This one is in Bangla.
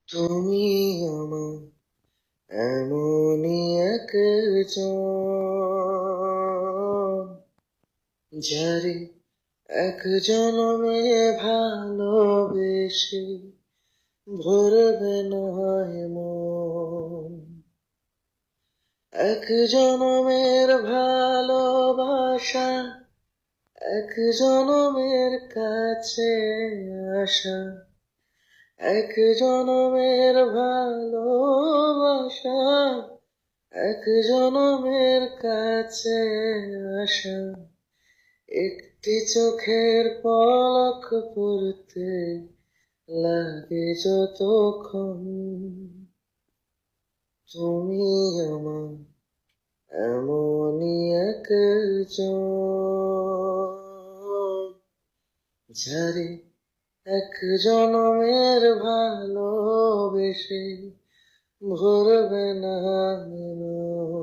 তুমি আমার এমনই একজন, যারে এক জনমে ভালোবেসে ভরবে না হয় মন। এক জনমের ভালোবাসা, এক জনমের কাছে আসা, এক জনমের ভালোবাসা, এক জনমের কাছে আসা। একটি চোখের পলক পড়তে লাগে যতক্ষণ। তুমি আমার এমনই একজন, যারে এক জনমের ভালোবেসে ভরবে না মন।